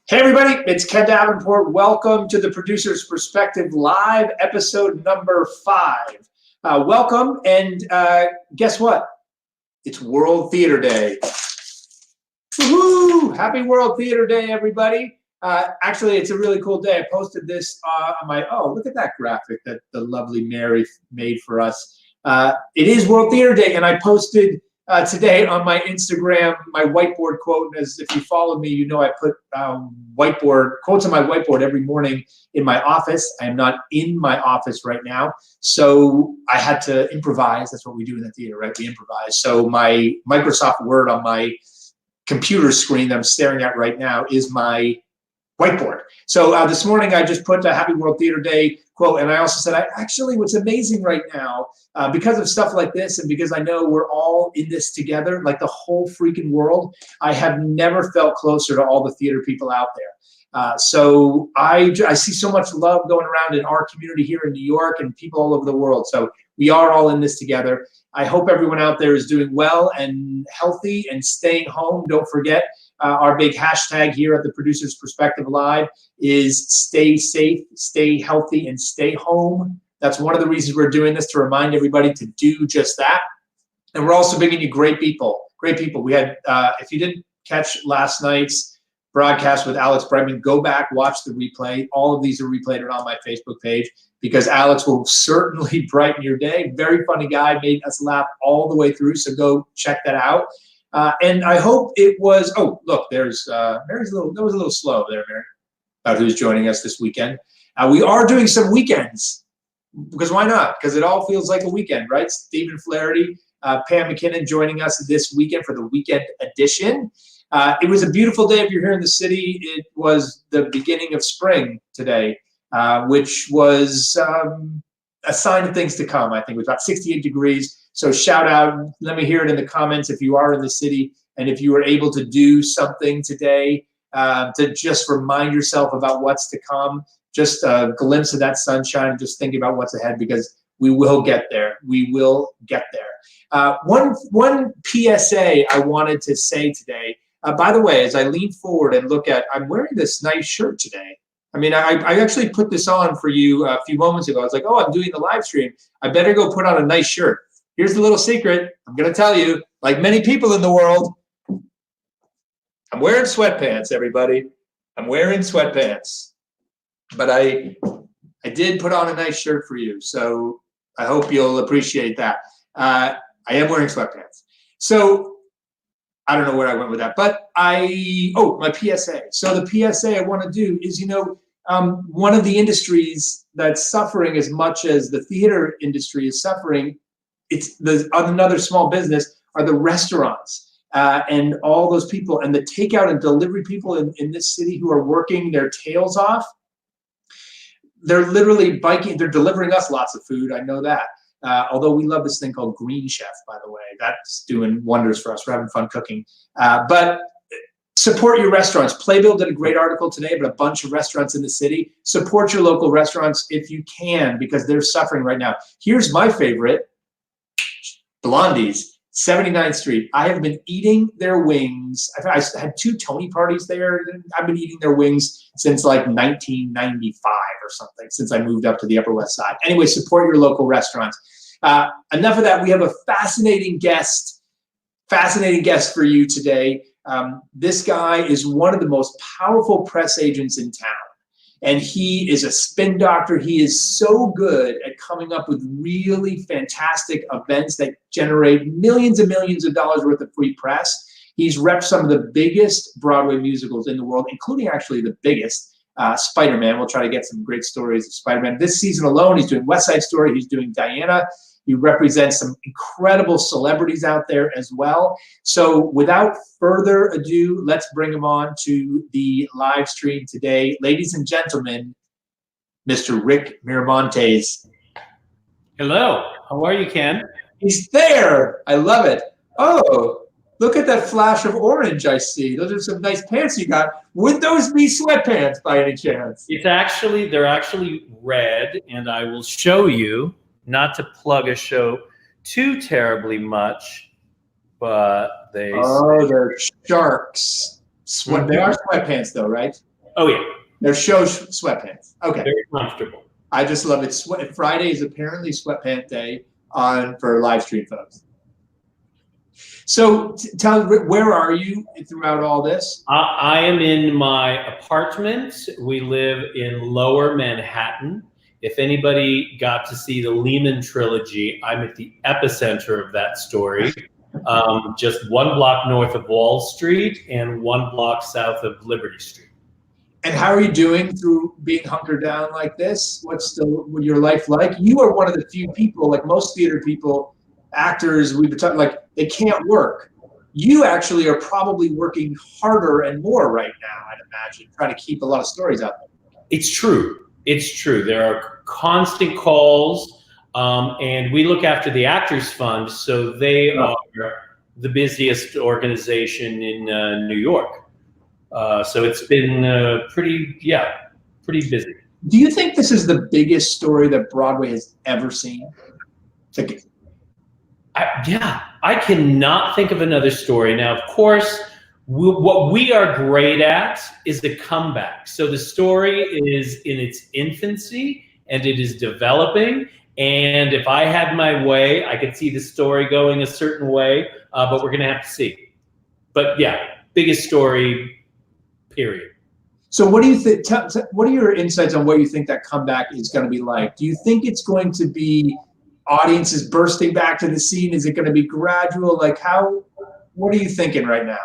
Hey everybody, it's Ken Davenport. Welcome to the Producer's Perspective Live, episode number 5. Welcome, and guess what? It's World Theater Day. Woohoo! Happy World Theater Day, everybody. Actually, it's a really cool day. I posted this on my, look at that graphic that the lovely Mary made for us. It is World Theater Day, and I posted today on my Instagram, my whiteboard quote. As if you follow me, you know I put whiteboard quotes on my whiteboard every morning in my office. I am not in my office right now, so I had to improvise. That's what we do in the theater, right? We improvise. So my Microsoft Word on my computer screen that I'm staring at right now is my whiteboard. So this morning I just put a Happy World Theater Day quote, and I also said, actually, what's amazing right now, because of stuff like this, and because I know we're all in this together, like the whole freaking world, I have never felt closer to all the theater people out there. So I see so much love going around in our community here in New York and people all over the world. So we are all in this together. I hope everyone out there is doing well and healthy and staying home. Don't forget, our big hashtag here at the Producer's Perspective Live is stay safe, stay healthy, and stay home. That's one of the reasons we're doing this, to remind everybody to do just that. And we're also bringing you great people. Great people. We had, if you didn't catch last night's broadcast with Alex Brightman, go back, watch the replay. All of these are replayed on my Facebook page, because Alex will certainly brighten your day. Very funny guy, made us laugh all the way through, so go check that out. And I hope it was, oh, look, there's, Mary's that was a little slow there, Mary, about who's joining us this weekend. We are doing some weekends, because why not? Because it all feels like a weekend, right? Stephen Flaherty, Pam McKinnon joining us this weekend for the weekend edition. It was a beautiful day if you're here in the city. It was the beginning of spring today, which was a sign of things to come. I think it was about 68 degrees. So shout out, let me hear it in the comments if you are in the city and if you were able to do something today to just remind yourself about what's to come, just a glimpse of that sunshine, and just think about what's ahead, because we will get there. We will get there. One PSA I wanted to say today, by the way, as I lean forward and look at, I'm wearing this nice shirt today. I mean, I actually put this on for you a few moments ago. I was like, oh, I'm doing the live stream. I better go put on a nice shirt. Here's the little secret. I'm going to tell you, like many people in the world, I'm wearing sweatpants, everybody. I'm wearing sweatpants. But I did put on a nice shirt for you, so I hope you'll appreciate that. I am wearing sweatpants. So I don't know where I went with that, but my PSA. So the PSA I want to do is, one of the industries that's suffering as much as the theater industry is suffering, another small business, are the restaurants and all those people and the takeout and delivery people in this city who are working their tails off. They're literally they're delivering us lots of food, I know that. Although we love this thing called Green Chef, by the way. That's doing wonders for us. We're having fun cooking. But support your restaurants. Playbill did a great article today about a bunch of restaurants in the city. Support your local restaurants if you can, because they're suffering right now. Here's my favorite, Blondie's, 79th Street. I have been eating their wings. I had 2 Tony parties there. I've been eating their wings since like 1995 or something, since I moved up to the Upper West Side. Anyway, support your local restaurants. Enough of that. We have a fascinating guest for you today. This guy is one of the most powerful press agents in town. And he is a spin doctor. He is so good at coming up with really fantastic events that generate millions and millions of dollars worth of free press. He's repped some of the biggest Broadway musicals in the world, including actually the biggest, Spider-Man. We'll try to get some great stories of Spider-Man. This season alone, he's doing West Side Story. He's doing Diana. He represents some incredible celebrities out there as well. So without further ado, let's bring him on to the live stream today. Ladies and gentlemen, Mr. Rick Miramonteez. Hello, how are you, Ken? He's there. I love it. Oh, look at that flash of orange I see. Those are some nice pants you got. Would those be sweatpants by any chance? They're actually red, and I will show you. Not to plug a show too terribly much, but they're sharks. They are sweatpants though, right? Oh yeah. They're show sweatpants. Okay. Very comfortable. I just love it. Friday is apparently sweatpant day for live stream folks. So where are you throughout all this? I am in my apartment. We live in Lower Manhattan. If anybody got to see the Lehman trilogy, I'm at the epicenter of that story. Just 1 block north of Wall Street and 1 block south of Liberty Street. And how are you doing through being hunkered down like this? What's your life like? You are one of the few people, like most theater people, actors, we've been talking, like they can't work. You actually are probably working harder and more right now, I'd imagine, trying to keep a lot of stories out there. It's true. It's true. There are constant calls, and we look after the Actors Fund, so they are the busiest organization in New York. So it's been pretty busy. Do you think this is the biggest story that Broadway has ever seen? I cannot think of another story. Now, of course, what we are great at is the comeback. So the story is in its infancy and it is developing. And if I had my way, I could see the story going a certain way, but we're going to have to see. But yeah, biggest story, period. So what do you think? What are your insights on what you think that comeback is going to be like? Do you think it's going to be audiences bursting back to the scene? Is it going to be gradual? Like what are you thinking right now?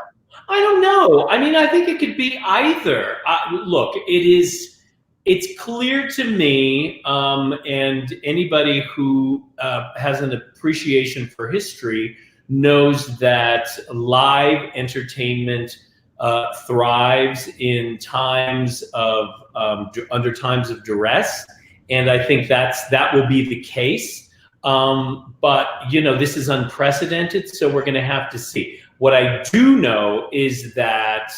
I don't know. I mean, I think it could be either. Look, it's clear to me, and anybody who has an appreciation for history knows that live entertainment thrives in times of under times of duress, and I think that will be the case. But this is unprecedented, so we're going to have to see. What I do know is that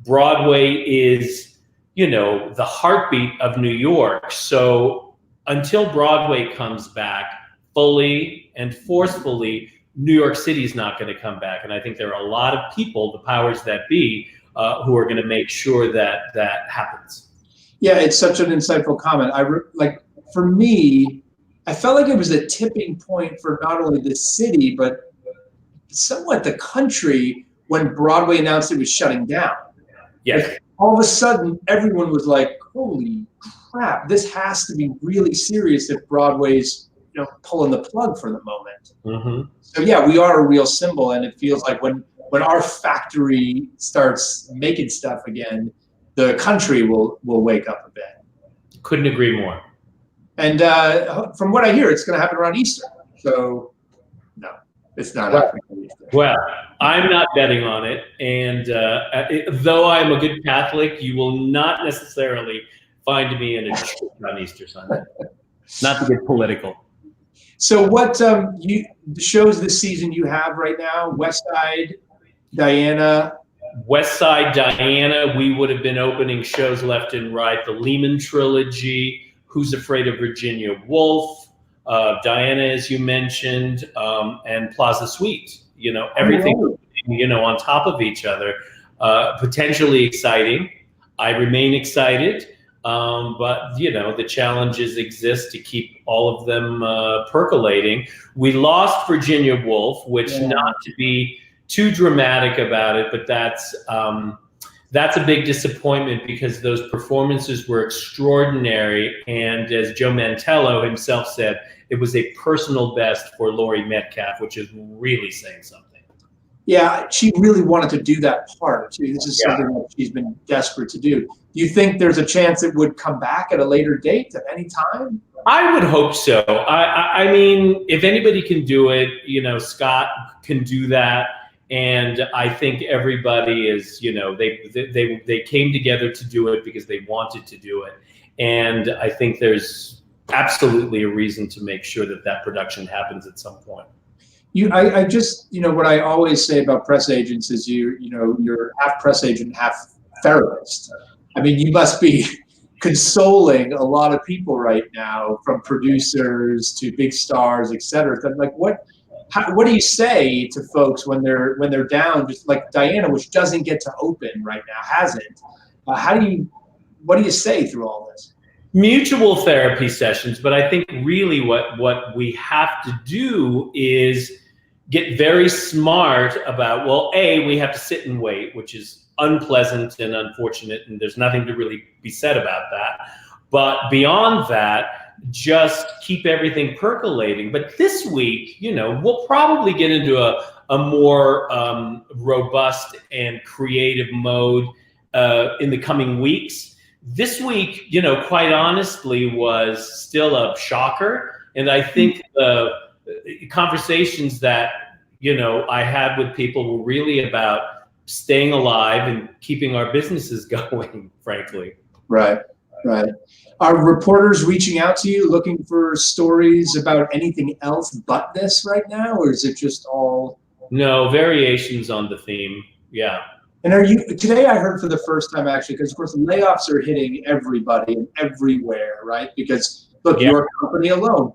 Broadway is, the heartbeat of New York. So until Broadway comes back fully and forcefully, New York City is not going to come back. And I think there are a lot of people, the powers that be, who are going to make sure that happens. Yeah, it's such an insightful comment. For me, I felt like it was a tipping point for not only the city, but somewhat the country when Broadway announced it was shutting down. Yes. Like, all of a sudden, everyone was like, holy crap, this has to be really serious if Broadway's pulling the plug for the moment. Mm-hmm. So yeah, we are a real symbol, and it feels like when our factory starts making stuff again, the country will wake up a bit. Couldn't agree more. And from what I hear, it's going to happen around Easter. So no, it's not happening on Easter. Well, I'm not betting on it. And though I'm a good Catholic, you will not necessarily find me in a church on Easter Sunday. Not to get political. So what the shows this season you have right now? West Side, Diana. West Side, Diana. We would have been opening shows left and right. The Lehman trilogy. Who's Afraid of Virginia Woolf, Diana, as you mentioned, and Plaza Suite. Everything, on top of each other. Potentially exciting. I remain excited, but the challenges exist to keep all of them percolating. We lost Virginia Woolf, which not to be too dramatic about it, but that's a big disappointment because those performances were extraordinary. And as Joe Mantello himself said, it was a personal best for Laurie Metcalf, which is really saying something. Yeah, she really wanted to do that part too. This is something that she's been desperate to do. Do you think there's a chance it would come back at a later date at any time? I would hope so. I mean, if anybody can do it, Scott can do that. And I think everybody is, they came together to do it because they wanted to do it. And I think there's absolutely a reason to make sure that production happens at some point. I just, what I always say about press agents is you're half press agent, half therapist. I mean, you must be consoling a lot of people right now, from producers to big stars, et cetera. Like, what do you say to folks when they're down, just like Diana, which doesn't get to open right now, hasn't? What do you say through all this? Mutual therapy sessions, but I think really what we have to do is get very smart about, well, we have to sit and wait, which is unpleasant and unfortunate, and there's nothing to really be said about that. But beyond that, just keep everything percolating. But this week, we'll probably get into a more robust and creative mode in the coming weeks. This week, quite honestly, was still a shocker. And I think the conversations that, I had with people were really about staying alive and keeping our businesses going, frankly. Right. Are reporters reaching out to you looking for stories about anything else but this right now? Or is it just all? No, variations on the theme. Yeah. And today I heard for the first time, actually, because of course layoffs are hitting everybody and everywhere, right? Because look, your company alone,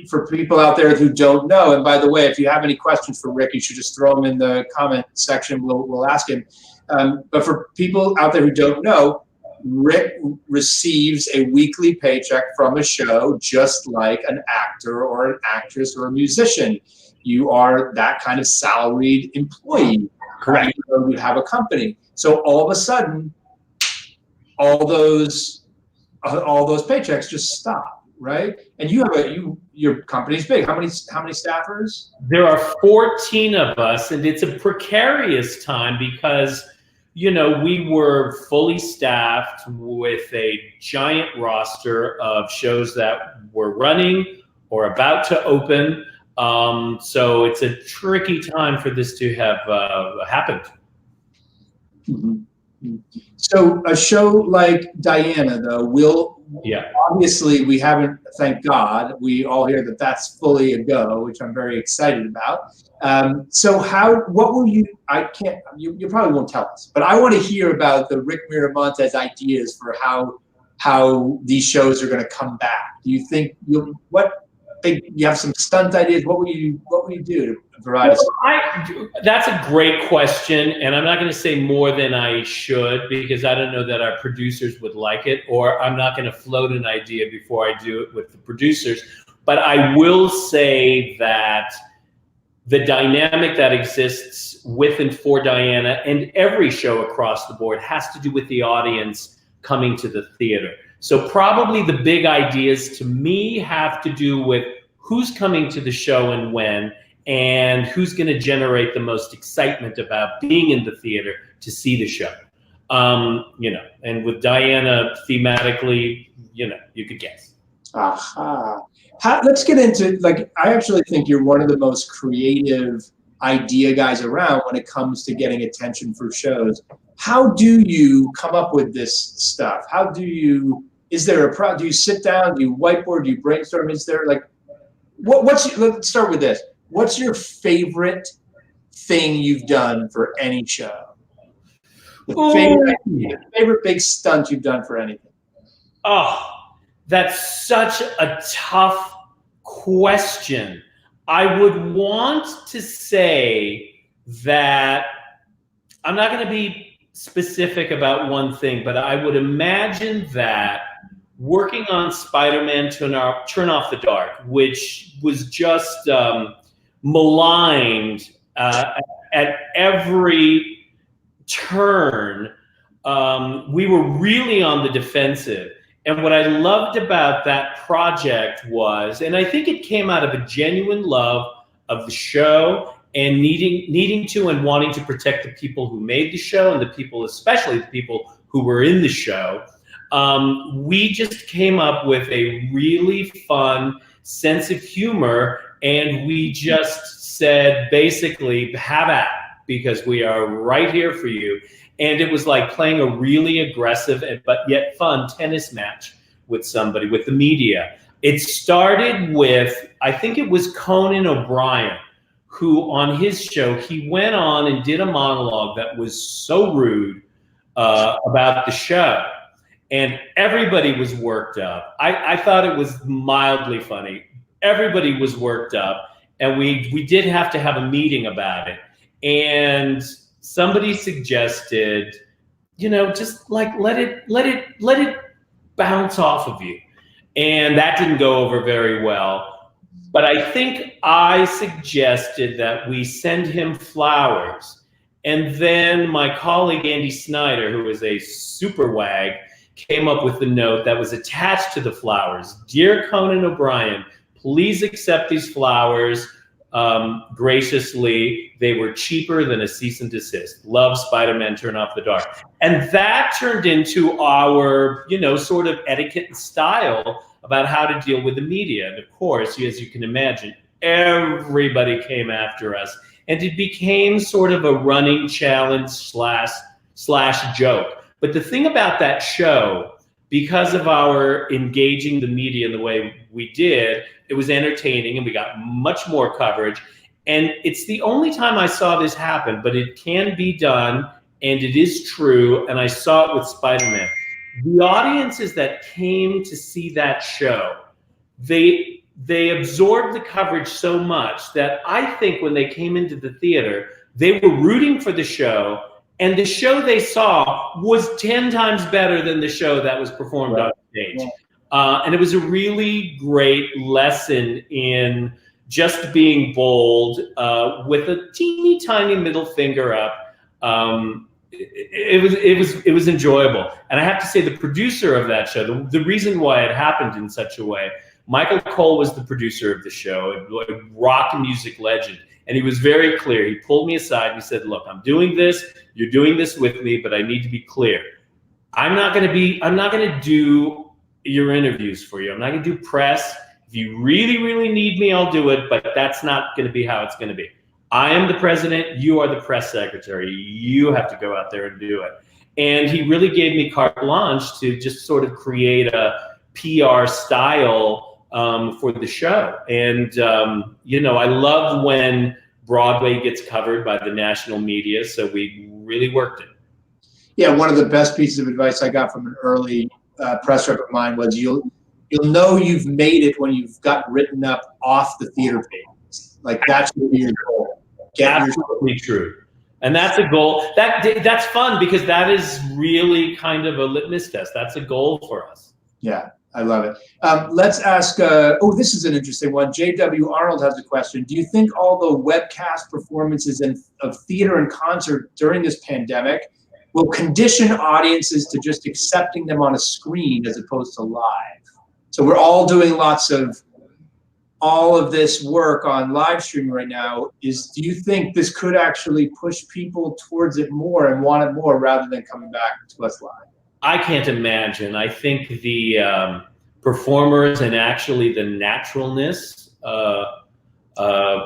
for people out there who don't know, and by the way, if you have any questions for Rick, you should just throw them in the comment section. We'll ask him. But for people out there who don't know, Rick receives a weekly paycheck from a show, just like an actor or an actress or a musician. You are that kind of salaried employee. Correct. You have a company. So all of a sudden, all those paychecks just stop, right? And your company's big. How many staffers? There are 14 of us, and it's a precarious time because we were fully staffed with a giant roster of shows that were running or about to open. So it's a tricky time for this to have happened. Mm-hmm. So a show like Diana, though, obviously we haven't, thank God, we all hear that that's fully a go, which I'm very excited about. So what will you probably won't tell us, but I want to hear about the Rick Miramontez ideas for how these shows are going to come back. Do you think you have some stunt ideas? What will you do to provide us? That's a great question, and I'm not going to say more than I should because I don't know that our producers would like it, or I'm not going to float an idea before I do it with the producers. But I will say that the dynamic that exists with and for Diana and every show across the board has to do with the audience coming to the theater. So probably the big ideas to me have to do with who's coming to the show and when, and who's going to generate the most excitement about being in the theater to see the show. And with Diana thematically, you could guess. Aha. Let's get into, I actually think you're one of the most creative idea guys around when it comes to getting attention for shows. How do you come up with this stuff? Do you sit down, do you whiteboard, do you brainstorm? Is there let's start with this. What's your favorite thing you've done for any show? The favorite big stunt you've done for anything? Oh, that's such a tough question. I would want to say that I'm not going to be specific about one thing, but I would imagine that working on Spider-Man Turn Off the Dark, which was just maligned at every turn, we were really on the defensive. And what I loved about that project was, and I think it came out of a genuine love of the show and needing to and wanting to protect the people who made the show and the people, especially the people who were in the show. We just came up with a really fun sense of humor, and we just said, basically, have at it, because we are right here for you. And it was like playing a really aggressive but yet fun tennis match with somebody, with the media. It started with, I think it was Conan O'Brien, who on his show, he went on and did a monologue that was so rude about the show. And everybody was worked up. I thought it was mildly funny. Everybody was worked up. and we did have to have a meeting about it. And somebody suggested, just like let it bounce off of you. And that didn't go over very well. But I think I suggested that we send him flowers. And then my colleague, Andy Snyder, who is a super wag, came up with the note that was attached to the flowers. Dear Conan O'Brien, please accept these flowers graciously. They were cheaper than a cease and desist. Love, Spider-Man, Turn Off the Dark. And that turned into our, sort of etiquette and style about how to deal with the media. And of course, as you can imagine, everybody came after us. And it became sort of a running challenge slash joke. But the thing about that show, because of our engaging the media in the way we did, it was entertaining and we got much more coverage. And it's the only time I saw this happen, but it can be done and it is true. And I saw it with Spider-Man. The audiences that came to see that show, they absorbed the coverage so much that I think when they came into the theater, they were rooting for the show. And the show they saw was 10 times better than the show that was performed on stage. Yeah. And it was a really great lesson in just being bold with a teeny tiny middle finger up. It was enjoyable. And I have to say the producer of that show, the reason why it happened in such a way, Michael Cole was the producer of the show, a rock music legend. And he was very clear. He pulled me aside and he said, look, I'm doing this. You're doing this with me, but I need to be clear. I'm not going to do your interviews for you. I'm not going to do press. If you really, really need me, I'll do it, but that's not going to be how it's going to be. I am the president. You are the press secretary. You have to go out there and do it. And he really gave me carte blanche to just sort of create a PR style for the show. And, I love when Broadway gets covered by the national media, so we really worked it. Yeah, one of the best pieces of advice I got from an early press rep of mine was you'll know you've made it when you've got written up off the theater page. Like that's your goal. Absolutely true. And that's a goal. That's fun because that is really kind of a litmus test. That's a goal for us. Yeah. I love it. Let's ask, this is an interesting one. J.W. Arnold has a question. Do you think all the webcast performances of theater and concert during this pandemic will condition audiences to just accepting them on a screen as opposed to live? So we're all doing lots of all of this work on live streaming right now. Do you think this could actually push people towards it more and want it more rather than coming back to us live? I can't imagine. I think the performers and actually the naturalness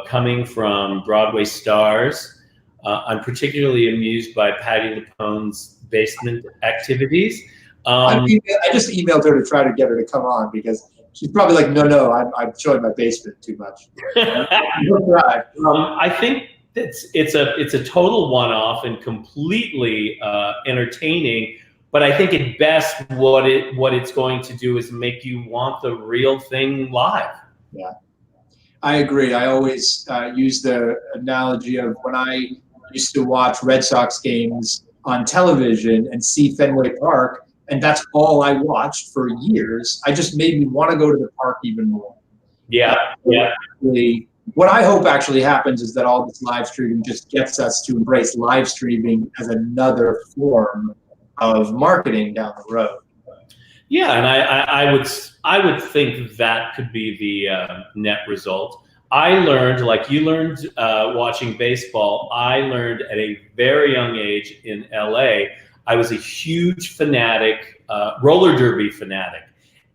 coming from Broadway stars. I'm particularly amused by Patti LuPone's basement activities. I just emailed her to try to get her to come on because she's probably like, no, I'm showing my basement too much. I think it's a total one-off and completely entertaining. But I think at best, what it's going to do is make you want the real thing live. Yeah, I agree. I always use the analogy of when I used to watch Red Sox games on television and see Fenway Park, and that's all I watched for years. I just made me want to go to the park even more. Yeah. What I hope actually happens is that all this live streaming just gets us to embrace live streaming as another form of marketing down the road. Yeah, and I would think that could be the net result. I learned, like you learned watching baseball, I learned at a very young age in LA. I was a huge fanatic, roller derby fanatic,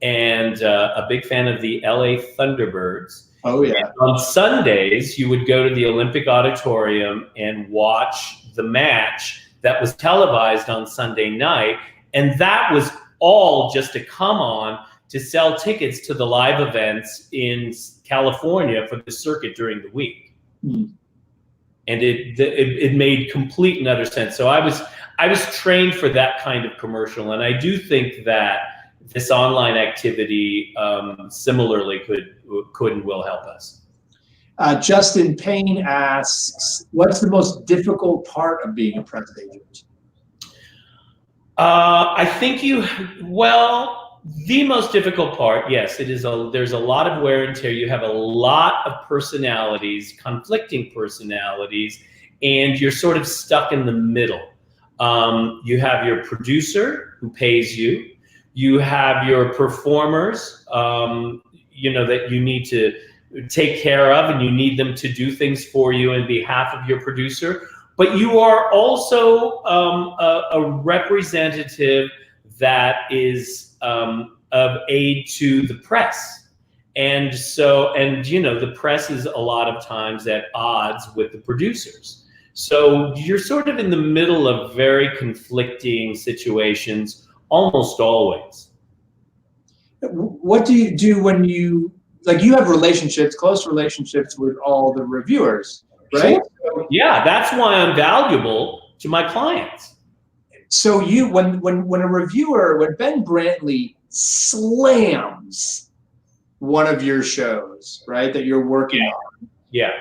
and a big fan of the LA Thunderbirds. Oh yeah. And on Sundays, you would go to the Olympic Auditorium and watch the match that was televised on Sunday night. And that was all just to come on to sell tickets to the live events in California for the circuit during the week. And it made complete and utter sense. So I was trained for that kind of commercial. And I do think that this online activity similarly could and will help us. Justin Payne asks, what's the most difficult part of being a press agent? I think the most difficult part, yes, it is. There's a lot of wear and tear. You have a lot of personalities, conflicting personalities, and you're sort of stuck in the middle. You have your producer who pays you. You have your performers, that you need to take care of, and you need them to do things for you on behalf of your producer. But you are also a representative that is of aid to the press. And the press is a lot of times at odds with the producers. So you're sort of in the middle of very conflicting situations almost always. What do you do when you have relationships, close relationships with all the reviewers, right? Sure. Yeah, that's why I'm valuable to my clients. So when Ben Brantley slams one of your shows, right, that you're working on. Yeah.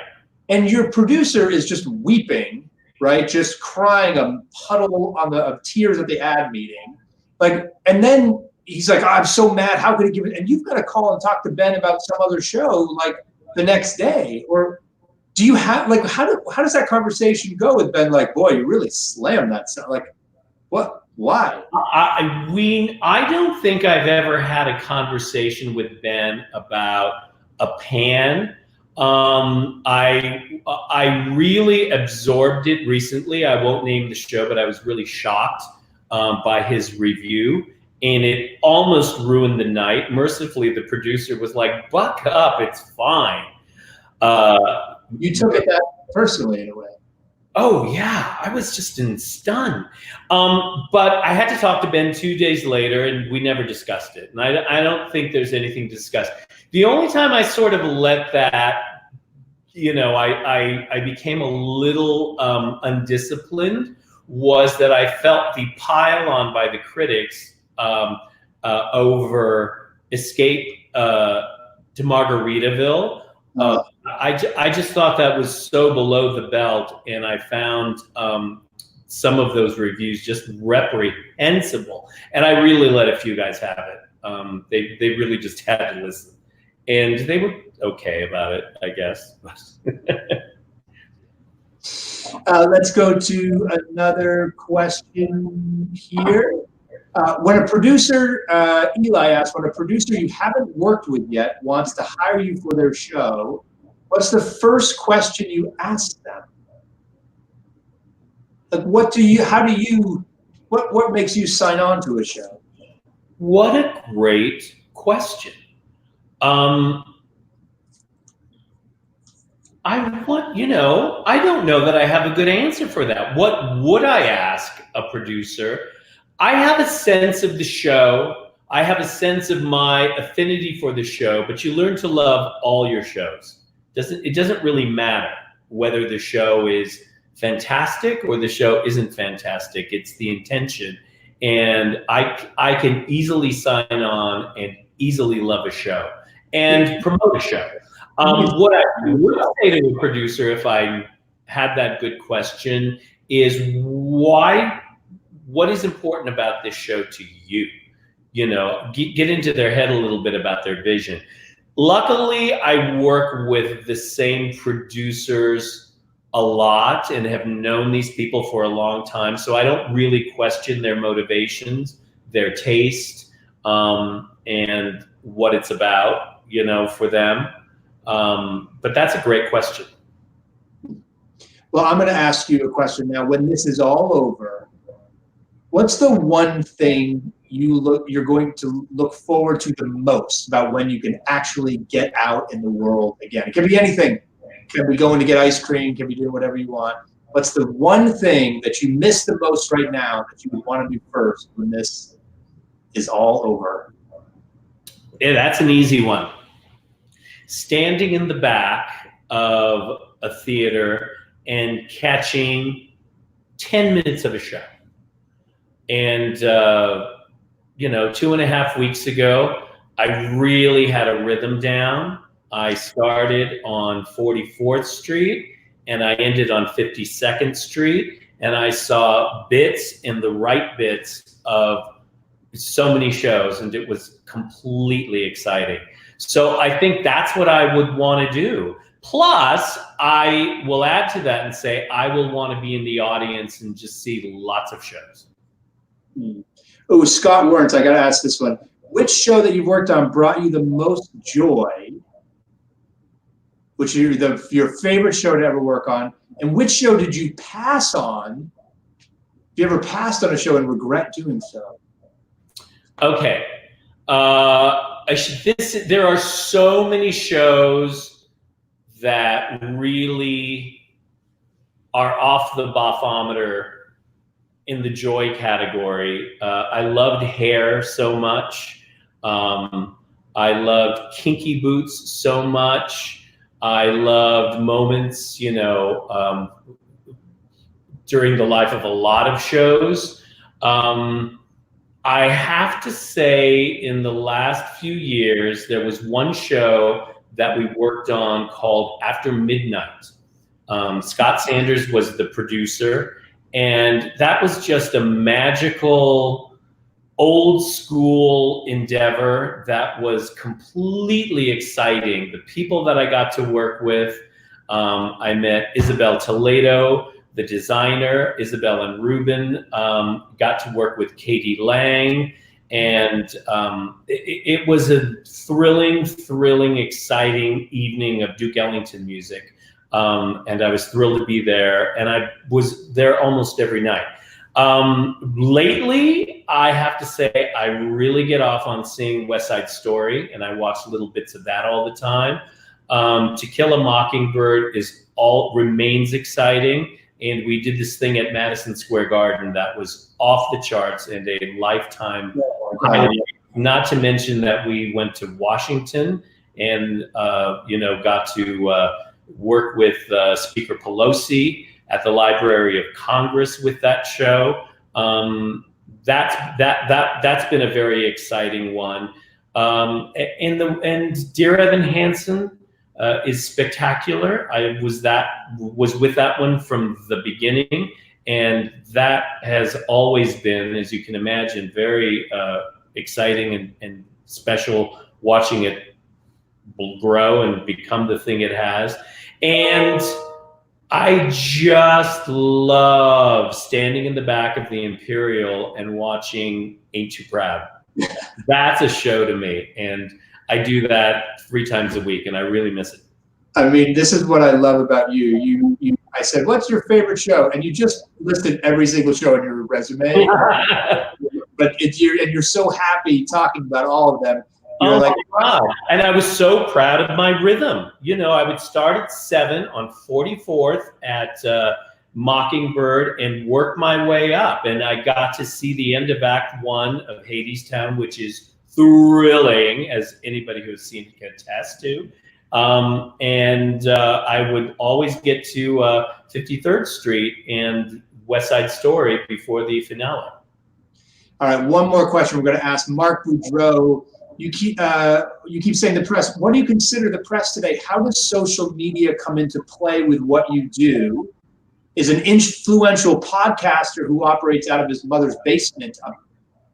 And your producer is just weeping, right, just crying a puddle of tears at the ad meeting. And then he's like, oh, I'm so mad. How could he give it? And you've got to call and talk to Ben about some other show the next day. Or do you have how does that conversation go with Ben? Boy, you really slammed that stuff. What? Why? I don't think I've ever had a conversation with Ben about a pan. I really absorbed it recently. I won't name the show, but I was really shocked by his review, and it almost ruined the night. Mercifully, the producer was like, "Buck up, it's fine." You took it that personally in a way. Oh yeah, I was just in stun. But I had to talk to Ben 2 days later, and we never discussed it. And I don't think there's anything to discuss. The only time I sort of let that, I became a little undisciplined, was that I felt the pile on by the critics over Escape to Margaritaville. I just thought that was so below the belt, and I found some of those reviews just reprehensible. And I really let a few guys have it. They really just had to listen, and they were okay about it, I guess. Let's go to another question here. When a producer, Eli asks, when a producer you haven't worked with yet wants to hire you for their show, what's the first question you ask them? What makes you sign on to a show? What a great question. I don't know that I have a good answer for that. What would I ask a producer? I have a sense of the show. I have a sense of my affinity for the show, but you learn to love all your shows. It doesn't really matter whether the show is fantastic or the show isn't fantastic. It's the intention. And I can easily sign on and easily love a show and promote a show. What I would say to a producer, if I had that good question, is what is important about this show to you? Get into their head a little bit about their vision. Luckily, I work with the same producers a lot and have known these people for a long time, so I don't really question their motivations, their taste, and what it's about, for them. But that's a great question. Well, I'm going to ask you a question now. When this is all over, what's the one thing you're going to look forward to the most about when you can actually get out in the world again? It can be anything. It can be going to get ice cream, can be doing whatever you want. What's the one thing that you miss the most right now that you would want to do first when this is all over? Yeah, that's an easy one. Standing in the back of a theater and catching 10 minutes of a show. And, 2.5 weeks ago, I really had a rhythm down. I started on 44th Street and I ended on 52nd Street, and I saw bits and the right bits of so many shows, and it was completely exciting. So I think that's what I would want to do. Plus, I will add to that and say I will want to be in the audience and just see lots of shows. Oh, Scott Werntz, I got to ask this one. Which show that you've worked on brought you the most joy? Which is your favorite show to ever work on? And which show did you pass on? Have you ever passed on a show and regret doing so? Okay. There are so many shows that really are off the bophometer in the joy category. I loved Hair so much. I loved Kinky Boots so much. I loved moments, during the life of a lot of shows. I have to say, in the last few years, there was one show that we worked on called After Midnight. Scott Sanders was the producer, and that was just a magical, old school endeavor that was completely exciting. The people that I got to work with, I met Isabel Toledo, the designer, Isabel and Ruben, got to work with Katie Lang, and it was a thrilling, exciting evening of Duke Ellington music. And I was thrilled to be there, and I was there almost every night. Lately, I have to say, I really get off on seeing West Side Story, and I watch little bits of that all the time. To Kill a Mockingbird remains exciting, and we did this thing at Madison Square Garden that was off the charts and a lifetime highlight. Not to mention that we went to Washington and got to work with Speaker Pelosi at the Library of Congress with that show. That's been a very exciting one. And Dear Evan Hansen is spectacular. I was with that one from the beginning, and that has always been, as you can imagine, very exciting and special, watching it grow and become the thing it has. And I just love standing in the back of the Imperial and watching Ain't Too Proud. That's a show to me, and I do that 3 times a week, and I really miss it. I mean, this is what I love about you. I said, what's your favorite show? And you just listed every single show in your resume. But you're so happy talking about all of them. You're like, wow. And I was so proud of my rhythm. I would start at 7 on 44th at Mockingbird and work my way up. And I got to see the end of Act 1 of Hadestown, which is thrilling, as anybody who has seen it can attest to. And I would always get to 53rd Street and West Side Story before the finale. All right, one more question we're going to ask Mark Boudreau. You keep saying the press. What do you consider the press today? How does social media come into play with what you do? Is an influential podcaster who operates out of his mother's basement a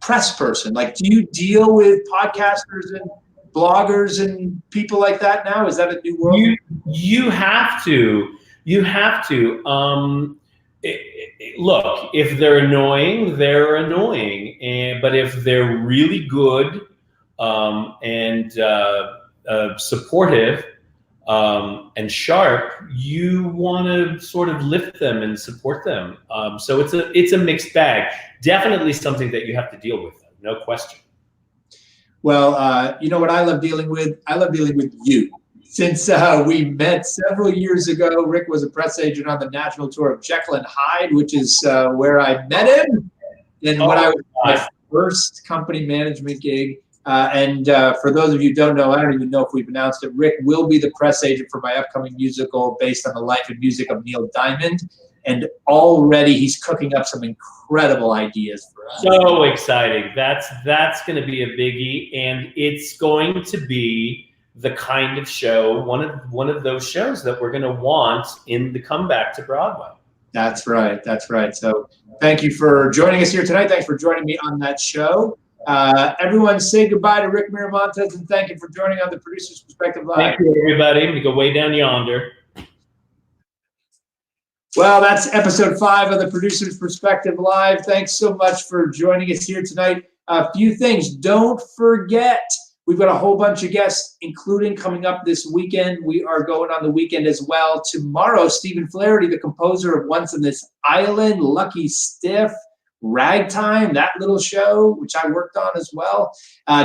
press person? Like, do you deal with podcasters and bloggers and people like that now? Is that a new world? You have to. Look, if they're annoying, they're annoying. But if they're really good and supportive and sharp, you want to sort of lift them and support them. So it's a mixed bag. Definitely something that you have to deal with, no question. Well, you know what I love dealing with? I love dealing with you. Since we met several years ago, Rick was a press agent on the national tour of Jekyll and Hyde, which is where I met him. And when I was my first company management gig. And for those of you who don't know, I don't even know if we've announced it, Rick will be the press agent for my upcoming musical based on the life and music of Neil Diamond. And already he's cooking up some incredible ideas for us. So exciting. That's going to be a biggie. And it's going to be the kind of show, one of those shows that we're going to want in the comeback to Broadway. That's right. That's right. So thank you for joining us here tonight. Thanks for joining me on that show. Everyone say goodbye to Rick Miramontes, and thank you for joining on the Producer's Perspective Live. Thank you, everybody. We go way down yonder. Well, that's episode 5 of the Producer's Perspective Live. Thanks so much for joining us here tonight. A few things. Don't forget, we've got a whole bunch of guests, including coming up this weekend. We are going on the weekend as well. Tomorrow, Stephen Flaherty, the composer of Once on This Island, Lucky Stiff, Ragtime, that little show, which I worked on as well.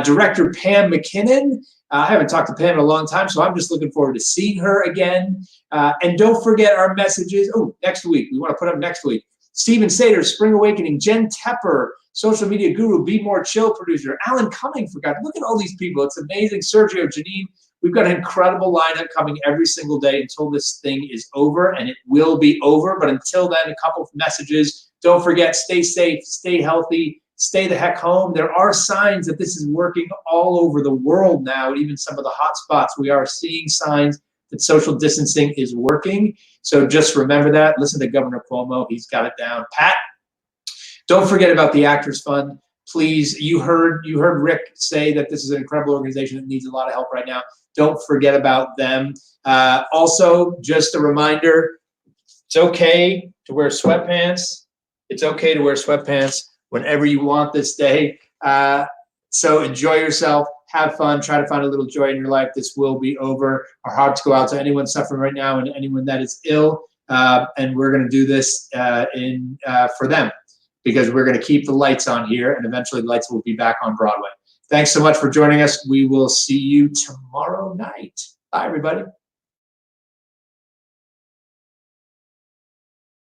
Director Pam McKinnon. I haven't talked to Pam in a long time, so I'm just looking forward to seeing her again. And don't forget our messages. Oh, next week. We want to put up next week. Steven Sater, Spring Awakening. Jen Tepper, social media guru, Be More Chill producer. Alan Cumming, forgot. Look at all these people. It's amazing. Sergio, Janine. We've got an incredible lineup coming every single day until this thing is over, and it will be over. But until then, a couple of messages. Don't forget, stay safe, stay healthy, stay the heck home. There are signs that this is working all over the world now, even some of the hot spots. We are seeing signs that social distancing is working. So just remember that. Listen to Governor Cuomo. He's got it down pat. Don't forget about the Actors Fund. Please, you heard Rick say that this is an incredible organization that needs a lot of help right now. Don't forget about them. Also, just a reminder, it's okay to wear sweatpants. It's okay to wear sweatpants whenever you want this day. So enjoy yourself. Have fun. Try to find a little joy in your life. This will be over. Our hearts go out to anyone suffering right now and anyone that is ill. And we're going to do this for them, because we're going to keep the lights on here, and eventually the lights will be back on Broadway. Thanks so much for joining us. We will see you tomorrow night. Bye, everybody.